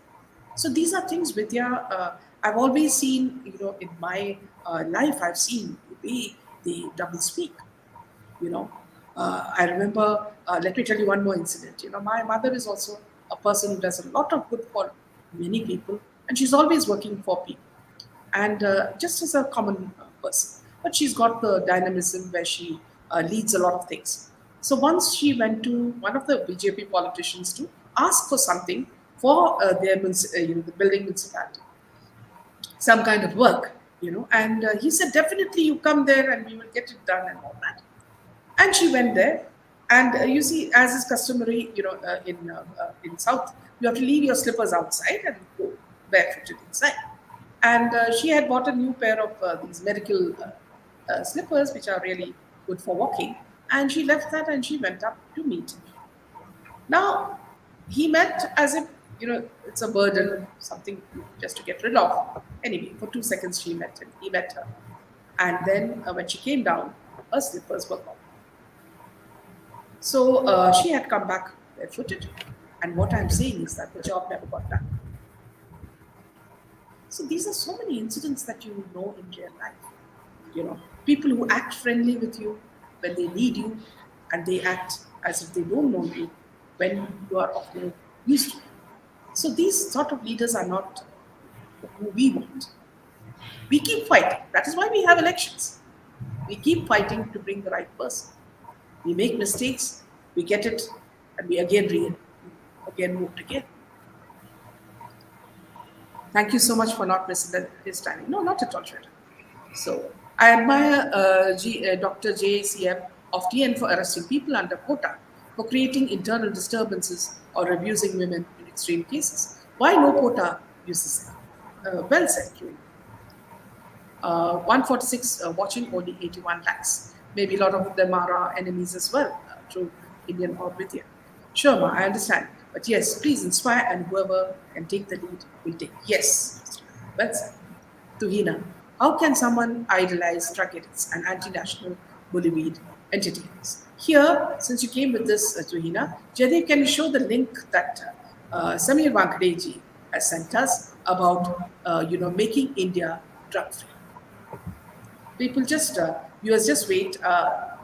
S1: So these are things, Vidya. I've always seen, in my life, I've seen the way they double speak. you know I remember, let me tell you one more incident. My mother is also a person who does a lot of good for many people, and she's always working for people, and just as a common person, but she's got the dynamism where she leads a lot of things. So once she went to one of the BJP politicians to ask for something for the building municipality, some kind of work, and he said, definitely you come there and we will get it done and all that. And she went there, and you see, as is customary, in South, you have to leave your slippers outside and go barefooted inside. And she had bought a new pair of these medical slippers, which are really good for walking. And she left that and she went up to meet him. Now, he met as if, it's a burden, something just to get rid of. Anyway, for 2 seconds she met him. He met her. And then when she came down, her slippers were gone. So she had come back barefooted. And what I'm saying is that the job never got done. So these are so many incidents that you know in real life. People who act friendly with you when they need you, and they act as if they don't know you when you are of no use to them. So these sort of leaders are not who we want. We keep fighting. That is why we have elections. We keep fighting to bring the right person. We make mistakes, we get it, and we again moved again. Thank you so much for not missing his timing. No, not at all, Shweta. So I admire Dr. JCM of TN for arresting people under quota for creating internal disturbances or abusing women in extreme cases. Why no quota uses them? Well said, QA. 146 watching, only 81 lakhs. Maybe a lot of them are our enemies as well, through Indian or Vidya. Sure, Ma, I understand. But yes, please inspire, and whoever can take the lead will take. Yes, well said. Tuhina, how can someone idolize drug addicts and anti-national Bollywood entities? Here, since you came with this, Tuhina, Jaidev, can you show the link that Samir Wankadeji has sent us about, making India drug-free? People viewers, just wait.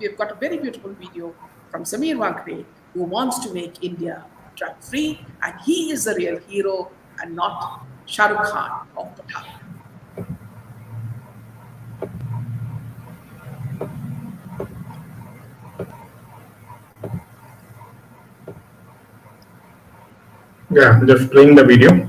S1: We've got a very beautiful video from Samir Wankre, who wants to make India drug free, and he is the real hero and not Shah Rukh Khan of Pathaan.
S2: Yeah, just playing the video.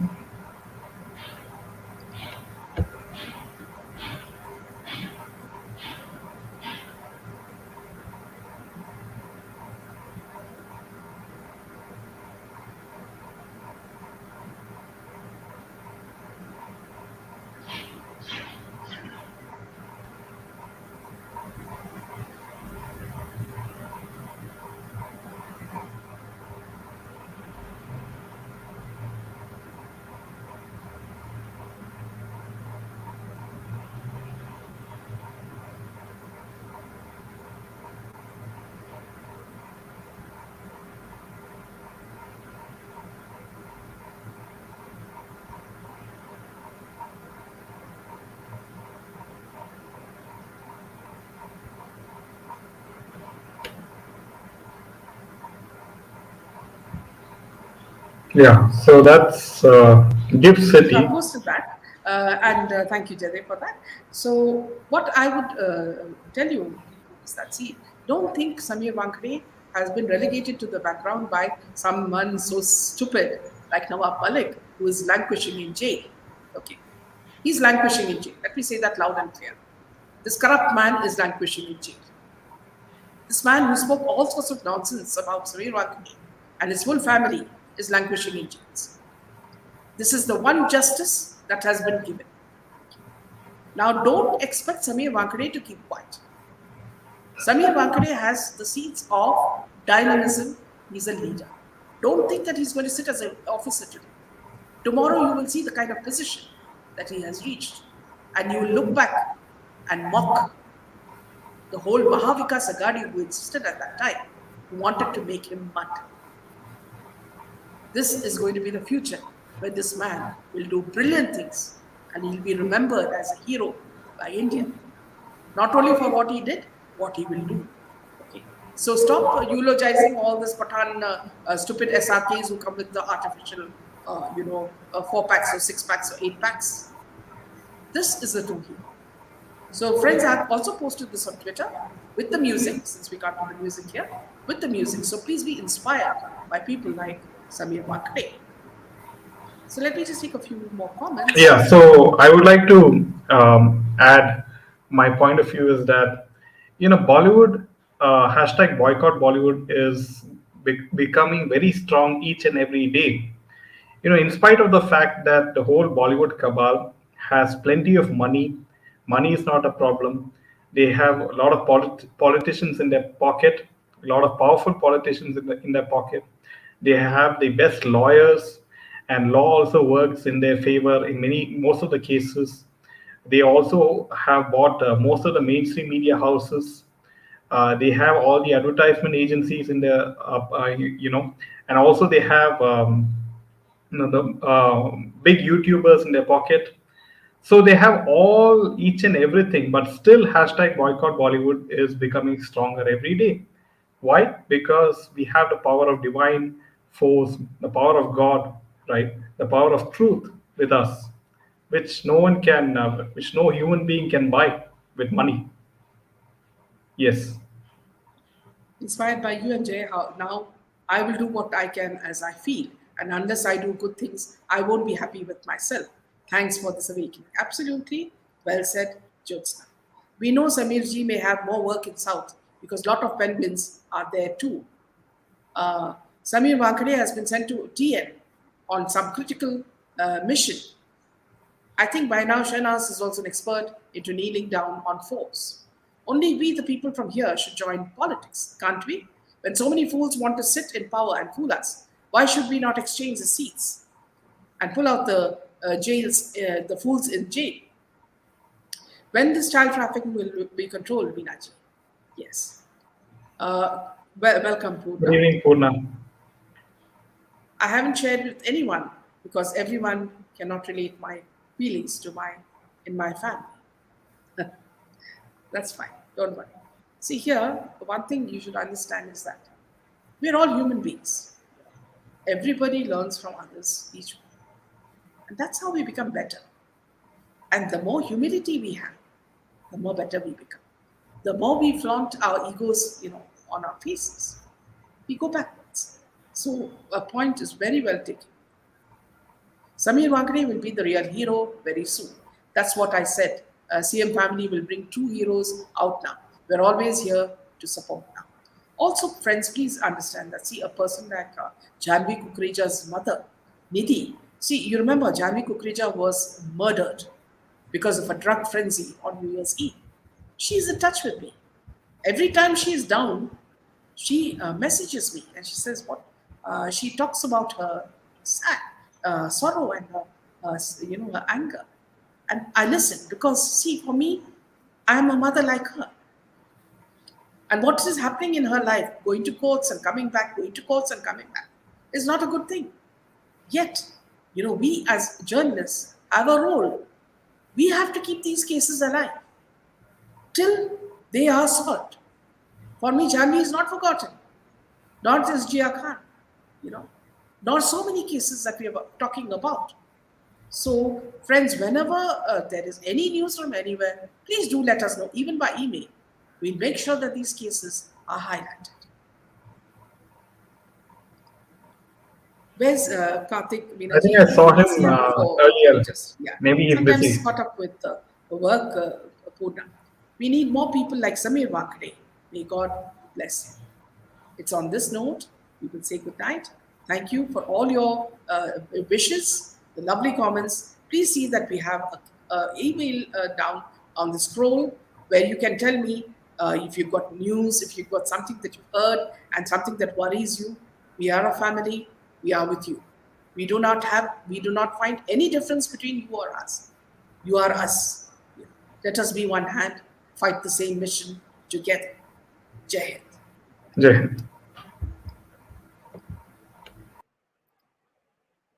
S2: Yeah, so that's Gift
S1: So I
S2: City.
S1: posted that, and thank you, Jade, for that. So what I would tell you is that, see, don't think Samir Wankre has been relegated to the background by someone so stupid like Nawab Malik, who is languishing in jail. Okay, he's languishing in jail. Let me say that loud and clear. This corrupt man is languishing in jail. This man who spoke all sorts of nonsense about Samir Wankre and his whole family is languishing in jails. This is the one justice that has been given. Now, don't expect Samir Wankade to keep quiet. Samir Wankade has the seeds of dynamism. He's a leader. Don't think that he's going to sit as an officer today. Tomorrow, you will see the kind of position that he has reached. And you will look back and mock the whole Mahavikas Agadi who existed at that time, who wanted to make him mud. This is going to be the future where this man will do brilliant things and he'll be remembered as a hero by India. Not only for what he did, what he will do. Okay. So stop eulogizing all this Pathaan stupid SRKs who come with the artificial, 4 packs or 6 packs or 8 packs. This is the true hero. So friends, I have also posted this on Twitter with the music, since we can't put the music here, with the music. So please be inspired by people like Samir Wankade. So let me just take a few more comments.
S2: Yeah, so I would like to add my point of view is that, Bollywood, hashtag boycott Bollywood is becoming very strong each and every day. In spite of the fact that the whole Bollywood cabal has plenty of money, money is not a problem. They have a lot of politicians in their pocket, a lot of powerful politicians in their pocket. They have the best lawyers, and law also works in their favor in most of the cases. They also have bought most of the mainstream media houses. They have all the advertisement agencies in the, and also they have the big YouTubers in their pocket. So they have all each and everything, but still hashtag boycott Bollywood is becoming stronger every day. Why? Because we have the power of divine force, the power of God, right? The power of truth with us, which no human being can buy with money. Yes.
S1: Inspired by you and Jay, how now I will do what I can as I feel. And unless I do good things, I won't be happy with myself. Thanks for this awakening. Absolutely. Well said, Jyotsna. We know Samir ji may have more work in South because a lot of penguins are there too. Uh, Samir Wankade has been sent to TN on some critical mission. I think by now Shahnaz is also an expert into kneeling down on force. Only we, the people from here, should join politics, can't we? When so many fools want to sit in power and fool us, why should we not exchange the seats and pull out the fools in jail? When this child trafficking will be controlled, Binaji? Yes. Welcome,
S2: Good
S1: Purna.
S2: evening, Purna.
S1: I haven't shared with anyone because everyone cannot relate my feelings to my in my family. That's fine. Don't worry. See here, one thing you should understand is that we're all human beings. Everybody learns from others, each one. And that's how we become better. And the more humility we have, the more better we become. The more we flaunt our egos, on our faces, we go backwards. So a point is very well taken. Samir Wankade will be the real hero very soon. That's what I said. CM family will bring true heroes out now. We're always here to support now. Also, friends, please understand that. See, a person like Janvi Kukreja's mother, Nidhi. See, you remember Janvi Kukreja was murdered because of a drug frenzy on New Year's Eve. She's in touch with me. Every time she is down, she messages me and she says what? She talks about her sad sorrow and her anger. And I listen because, see, for me, I am a mother like her. And what is happening in her life, going to courts and coming back, going to courts and coming back, is not a good thing. Yet, we as journalists have a role. We have to keep these cases alive till they are solved. For me, Janvi is not forgotten. Not just Jia Khan, nor so many cases that we are talking about. So, friends, whenever there is any news from anywhere, please do let us know, even by email. We'll make sure that these cases are highlighted. Where's Karthik
S2: I think
S1: Vinaji?
S2: I saw him
S1: He's here before.
S2: earlier.
S1: Yeah.
S2: Maybe he's
S1: Sometimes he's
S2: busy.
S1: caught up with work, Purna. We need more people like Samir Wankade. May God bless him. It's on this note, we will say good night. Thank you for all your wishes, the lovely comments. Please see that we have email down on the scroll where you can tell me if you've got news, if you've got something that you've heard and something that worries you. We are a family. We are with you. We do not find any difference between you or us. You are us. Let us be one hand, fight the same mission together. Jai Hind.
S2: Jai Hind.